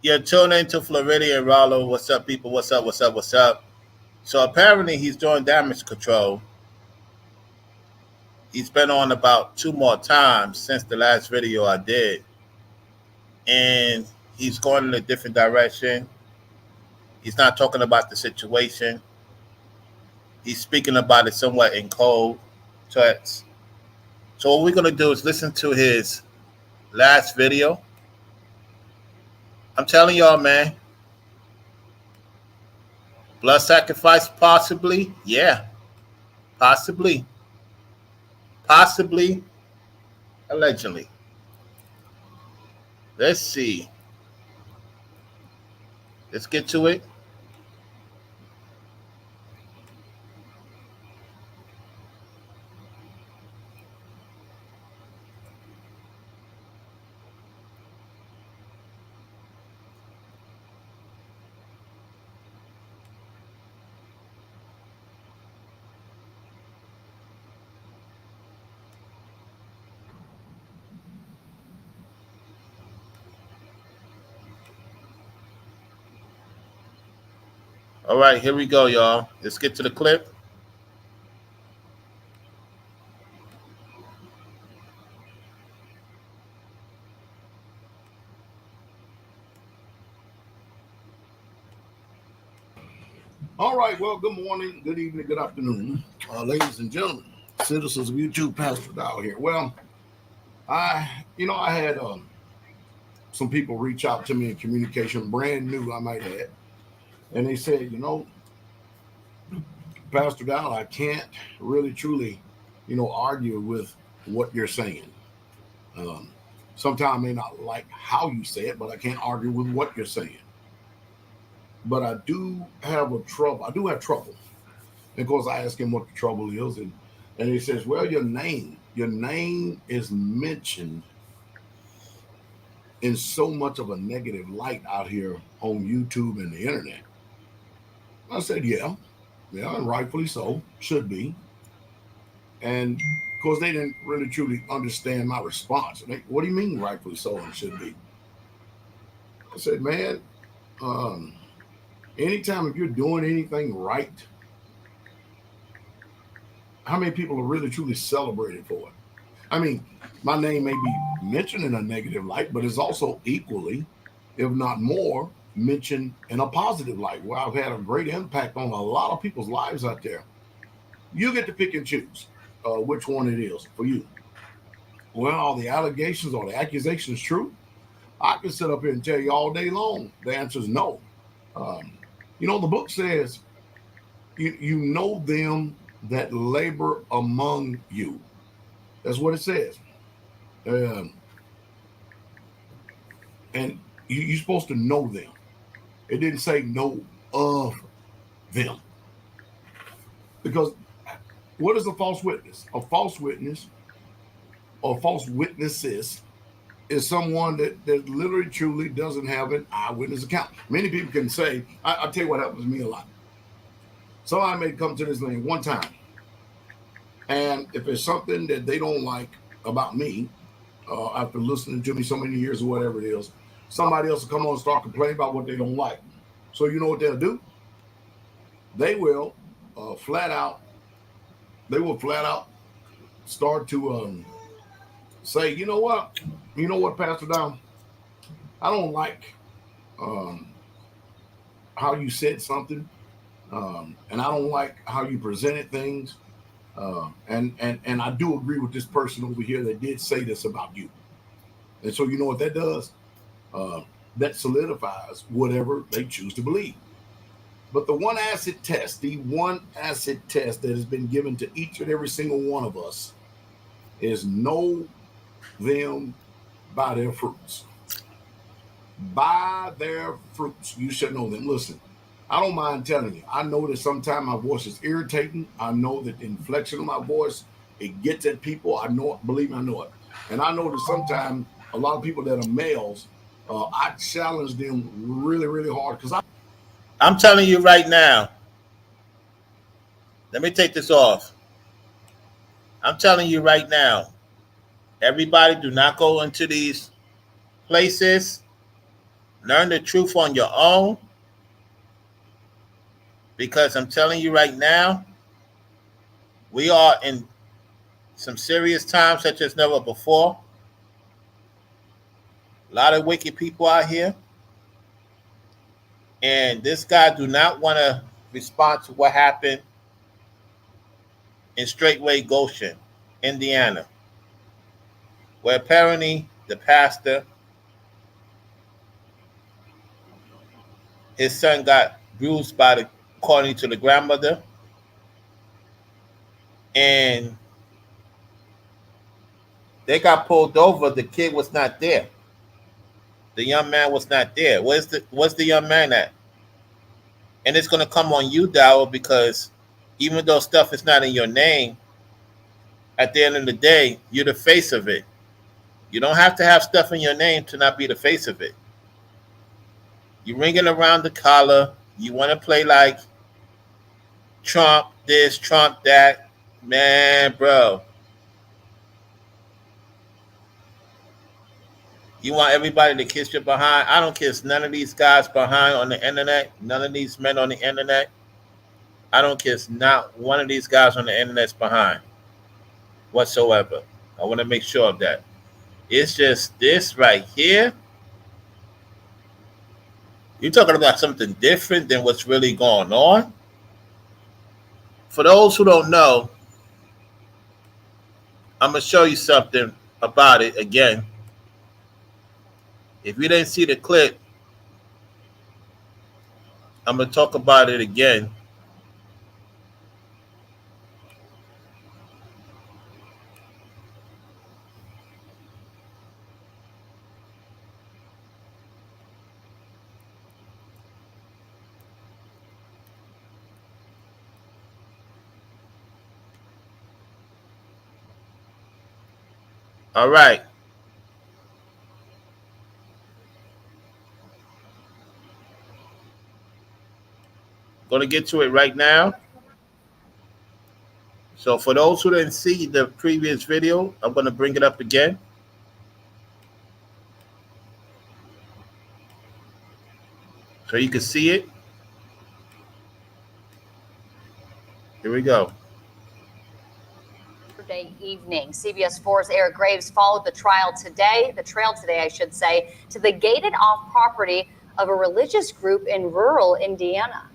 You're tuning into Floridian Rollo. What's up, people? What's up? What's up? What's up? So apparently he's doing damage control. He's been on about two more times since the last video I did, and he's going in a different direction. He's not talking about the situation. He's speaking about it somewhat in cold text. So what we're gonna do is listen to his last video. I'm telling y'all, man, blood sacrifice possibly, yeah, possibly, possibly, allegedly. Let's see. Let's get to it. All right, here we go, y'all. Let's get to the clip. All right. Well, good morning, good evening, good afternoon, ladies and gentlemen, citizens of YouTube. Pastor Dow here. Well, I had some people reach out to me in communication, brand new, I might add, and they said, Pastor Dow, I can't really truly, argue with what you're saying. Um, Sometimes I may not like how you say it, but I can't argue with what you're saying. But I do have trouble. I do have trouble. And of course, I ask him what the trouble is, and he says, "Well, your name is mentioned in so much of a negative light out here on YouTube and the internet." I said, "Yeah, and rightfully so, should be." And of course, they didn't really truly understand my response. What do you mean, rightfully so, and should be? I said, "Man, um, anytime if you're doing anything right, how many people are really truly celebrated for it? I mean, my name may be mentioned in a negative light, but it's also equally, if not more, mentioned in a positive light, where I've had a great impact on a lot of people's lives out there. You get to pick and choose which one it is for you. Well, are the allegations or the accusations true? I can sit up here and tell you all day long. The answer is no. Um, the book says, you know them that labor among you. That's what it says. Um, and you're supposed to know them. It didn't say know of them. Because what is a false witness? A false witness or false witnesses is someone that literally truly doesn't have an eyewitness account. Many people can say, I'll tell you what happens to me a lot. Somebody may come to this lane one time, and if it's something that they don't like about me, after listening to me so many years or whatever it is, somebody else will come on and start complaining about what they don't like. So you know what they'll do? They will flat out. They will flat out start to say, you know what, Pastor Down, I don't like um, how you said something, and I don't like how you presented things, and I do agree with this person over here that did say this about you. And so you know what that does? Uh, that solidifies whatever they choose to believe. But the one acid test that has been given to each and every single one of us is know them by their fruits. By their fruits, you should know them. Listen, I don't mind telling you. I know that sometimes my voice is irritating. I know that the inflection of my voice, it gets at people. I know it. Believe me, I know it. And I know that sometimes a lot of people that are males, I challenge them really, really hard because I'm telling you right now. Let me take this off. I'm telling you right now. Everybody, do not go into these places. Learn the truth on your own. Because I'm telling you right now, we are in some serious times such as never before. A lot of wicked people out here. And this guy do not want to respond to what happened in Straightway Goshen, Indiana, where apparently the pastor, his son got bruised by the, according to the grandmother, and they got pulled over. The kid was not there. The young man was not there. Where's the young man at? And it's gonna come on you, Dow, because even though stuff is not in your name, at the end of the day, you're the face of it. You don't have to have stuff in your name to not be the face of it. You ring it around the collar. You want to play like Trump this, Trump that. Man, bro. You want everybody to kiss your behind. I don't kiss none of these guys behind on the internet. None of these men on the internet. I don't kiss not one of these guys on the internet's behind whatsoever. I want to make sure of that. It's just this right here. You're talking about something different than what's really going on. For those who don't know, I'm going to show you something about it again. If you didn't see the clip, I'm going to talk about it again. All right. Going to get to it right now. So for those who didn't see the previous video, I'm going to bring it up again. So you can see it. Here we go. Evening. CBS 4's Eric Graves followed the trail today, I should say, to the gated off property of a religious group in rural Indiana.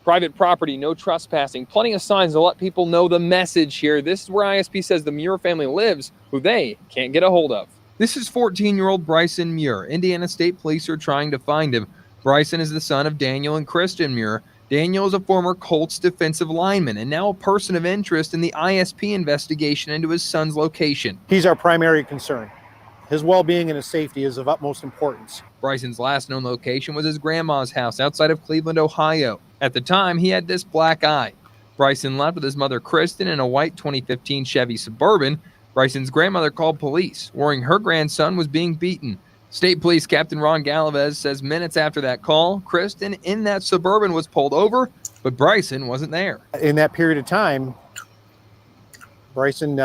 Private property, no trespassing, plenty of signs to let people know the message here. This is where ISP says the Muir family lives, who they can't get a hold of. This is 14-year-old Bryson Muir. Indiana State Police are trying to find him. Bryson is the son of Daniel and Kristen Muir. Daniel is a former Colts defensive lineman and now a person of interest in the ISP investigation into his son's location. He's our primary concern. His well-being and his safety is of utmost importance. Bryson's last known location was his grandma's house outside of Cleveland, Ohio. At the time, he had this black eye. Bryson left with his mother, Kristen, in a white 2015 Chevy Suburban. Bryson's grandmother called police, worrying her grandson was being beaten. State Police Captain Ron Galavez says minutes after that call, Kristen in that Suburban was pulled over, but Bryson wasn't there. In that period of time, Bryson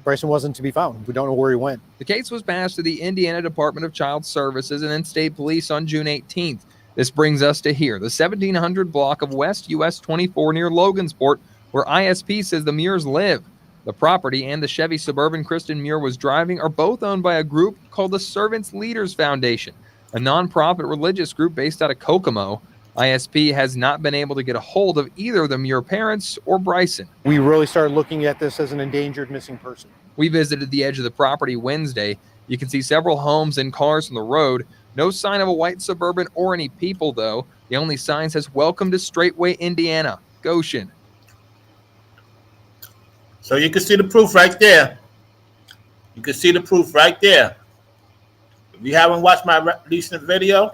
wasn't to be found. We don't know where he went. The case was passed to the Indiana Department of Child Services and then State Police on June 18th. This brings us to here, the 1700 block of West US 24 near Logansport, where ISP says the Muirs live. The property and the Chevy Suburban Kristen Muir was driving are both owned by a group called the Servants Leaders Foundation, a nonprofit religious group based out of Kokomo. ISP has not been able to get a hold of either the Muir parents or Bryson. We really started looking at this as an endangered missing person. We visited the edge of the property Wednesday. You can see several homes and cars on the road. No sign of a white Suburban or any people, though. The only sign says, "Welcome to Straightway, Indiana, Goshen." So you can see the proof right there. You can see the proof right there. If you haven't watched my recent video,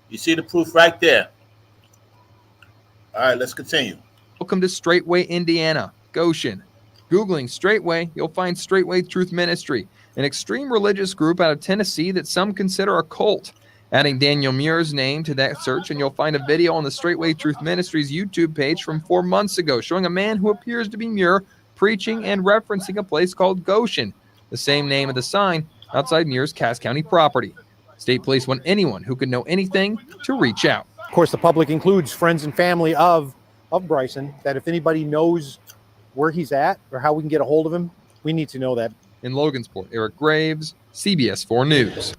you see the proof right there. All right, let's continue. Welcome to Straightway, Indiana, Goshen. Googling Straightway, you'll find Straightway Truth Ministry, an extreme religious group out of Tennessee that some consider a cult. Adding Daniel Muir's name to that search, and you'll find a video on the Straightway Truth Ministry's YouTube page from 4 months ago showing a man who appears to be Muir preaching and referencing a place called Goshen, the same name of the sign outside Muir's Cass County property. State Police want anyone who could know anything to reach out. Of course, the public includes friends and family of Bryson, that if anybody knows where he's at or how we can get a hold of him, we need to know that. In Logansport, Eric Graves, CBS 4 News.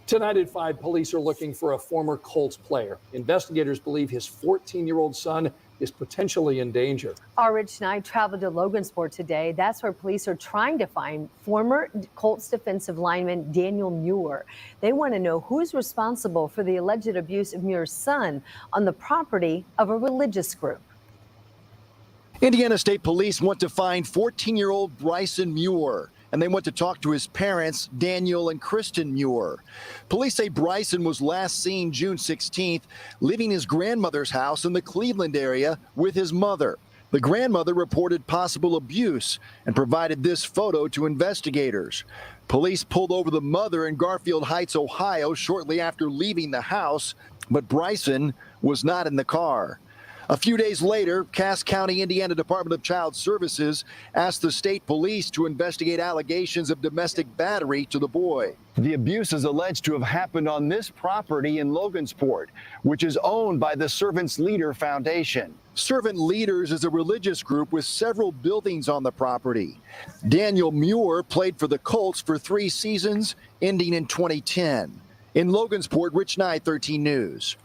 Tonight at 5, police are looking for a former Colts player. Investigators believe his 14-year-old son is potentially in danger. Our Rich Knight traveled to Logansport today. That's where police are trying to find former Colts defensive lineman Daniel Muir. They want to know who's responsible for the alleged abuse of Muir's son on the property of a religious group. Indiana State Police want to find 14-year-old Bryson Muir, and they want to talk to his parents, Daniel and Kristen Muir. Police say Bryson was last seen June 16th, leaving his grandmother's house in the Cleveland area with his mother. The grandmother reported possible abuse and provided this photo to investigators. Police pulled over the mother in Garfield Heights, Ohio, shortly after leaving the house, but Bryson was not in the car. A few days later, Cass County, Indiana Department of Child Services asked the state police to investigate allegations of domestic battery to the boy. The abuse is alleged to have happened on this property in Logansport, which is owned by the Servants Leader Foundation. Servant Leaders is a religious group with several buildings on the property. Daniel Muir played for the Colts for 3 seasons, ending in 2010. In Logansport, Rich Knight, 13 News.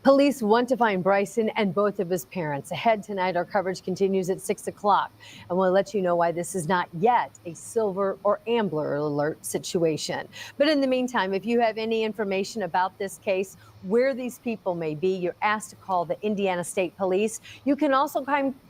Police want to find Bryson and both of his parents. Ahead tonight, our coverage continues at 6 o'clock, and we'll let you know why this is not yet a silver or Amber Alert situation. But in the meantime, if you have any information about this case, where these people may be, you're asked to call the Indiana State Police. You can also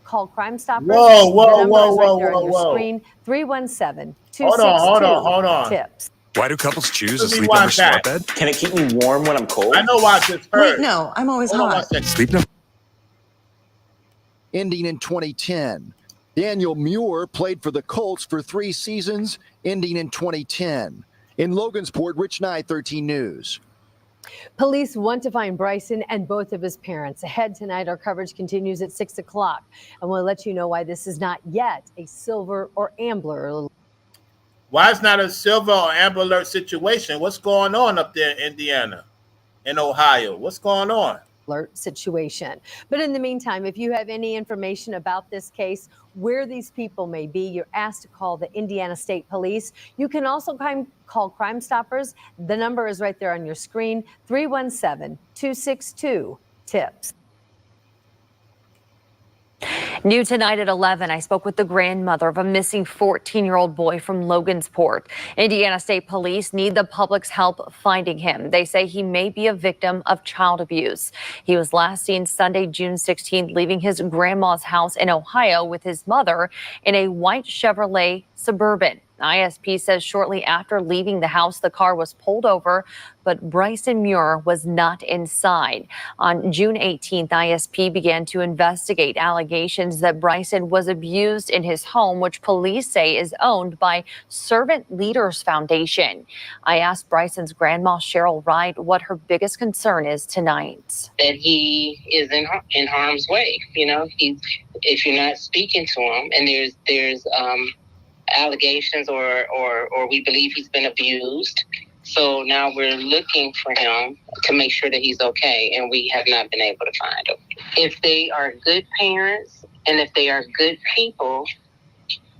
call Crime Stoppers. Whoa, The number is right there on your screen, 317-262-TIPS. Why do couples choose a Let me Sleep Number watch smart that. bed? Can it keep me warm when I'm cold? I know why I just heard. Wait, no, I'm always Hold on one hot. second. Sleep Number. Ending in 2010. Daniel Muir played for the Colts for 3 seasons, ending in 2010. In Logansport, Rich Knight, 13 News. Police want to find Bryson and both of his parents. Ahead tonight, our coverage continues at 6 o'clock, and we'll let you know why this is not yet a silver or Amber Alert. Why it's not a silver or Amber Alert situation? What's going on up there in Indiana, in Ohio? What's going on? Alert situation. But in the meantime, if you have any information about this case, where these people may be, you're asked to call the Indiana State Police. You can also call Crime Stoppers. The number is right there on your screen, 317-262-TIPS. New tonight at 11, I spoke with the grandmother of a missing 14-year-old boy from Logansport. Indiana State Police need the public's help finding him. They say he may be a victim of child abuse. He was last seen Sunday, June 16th, leaving his grandma's house in Ohio with his mother in a white Chevrolet Suburban. ISP says shortly after leaving the house, the car was pulled over, but Bryson Muir was not inside. On June 18th, ISP began to investigate allegations that Bryson was abused in his home, which police say is owned by Servant Leaders Foundation. I asked Bryson's grandma, Cheryl Wright, what her biggest concern is tonight. That he is in harm's way. You know, if you're not speaking to him, and there's allegations or we believe he's been abused. So now we're looking for him to make sure that he's okay, and we have not been able to find him. If they are good parents and if they are good people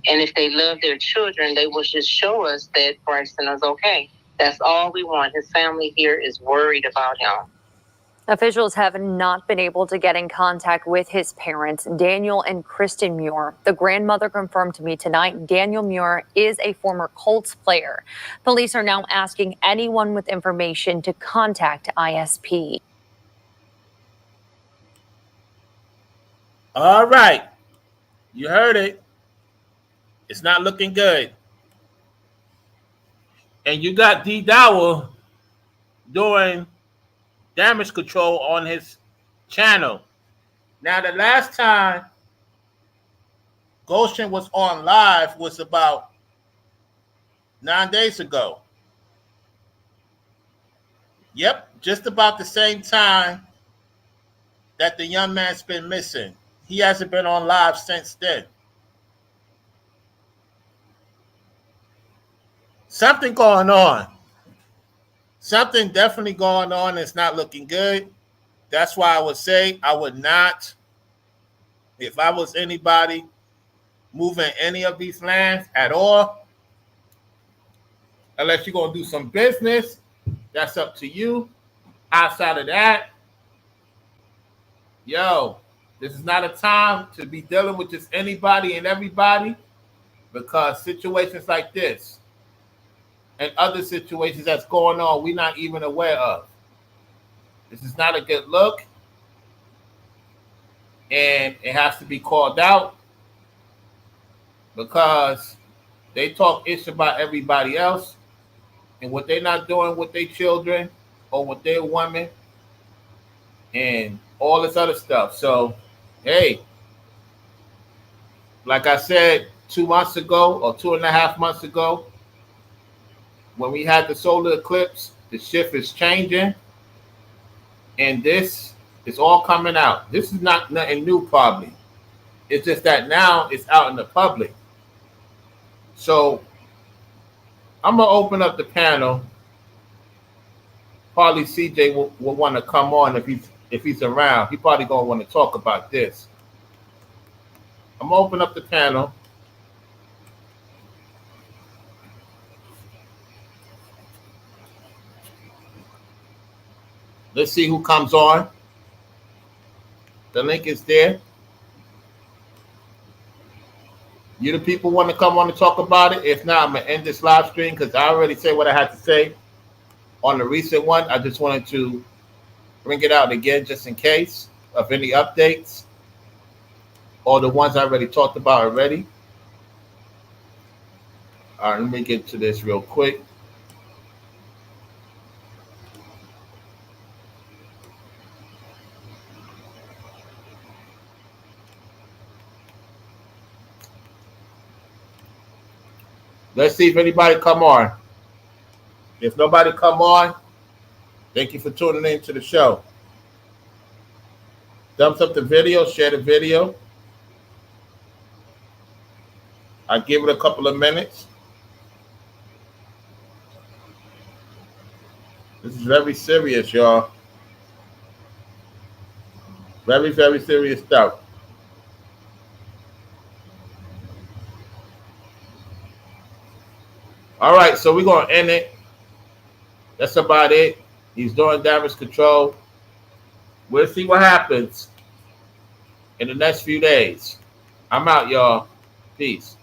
and if they love their children, they will just show us that Bryson is okay. That's all we want. His family here is worried about him. Officials have not been able to get in contact with his parents, Daniel and Kristen Muir. The grandmother confirmed to me tonight Daniel Muir is a former Colts player. Police are now asking anyone with information to contact ISP. All right. You heard it. It's not looking good. And you got D. Dowell doing damage control on his channel. Now, the last time Goshen was on live was about 9 days ago. Yep, just about the same time that the young man's been missing. He hasn't been on live since then. something going on. Something definitely going on. It's not looking good. That's why I would say I would not, if I was anybody, moving any of these lands at all. Unless you're going to do some business, that's up to you. Outside of that, yo, this is not a time to be dealing with just anybody and everybody, because situations like this and other situations that's going on, we're not even aware of. This is not a good look, and it has to be called out, because they talk ish about everybody else, and what they're not doing with their children or with their women and all this other stuff. So, hey, like I said 2 months ago or 2.5 months ago, when we had the solar eclipse, the shift is changing, and this is all coming out. This is not nothing new, probably. It's just that now it's out in the public. So I'm gonna open up the panel. Probably CJ will want to come on if he's around. He probably gonna want to talk about this. I'm gonna open up the panel. Let's see who comes on. The link is there. You the people want to come on and talk about it? If not, I'm gonna end this live stream because I already said what I had to say on the recent one. I just wanted to bring it out again just in case of any updates or the ones I already talked about already. All right, let me get to this real quick. Let's see if anybody come on. If nobody come on, thank you for tuning in to the show. Thumbs up the video, share the video. I'll give it a couple of minutes. This is very serious, y'all. Very, very serious stuff. All right, so we're going to end it. That's about it. He's doing damage control. We'll see what happens in the next few days. I'm out, y'all. Peace.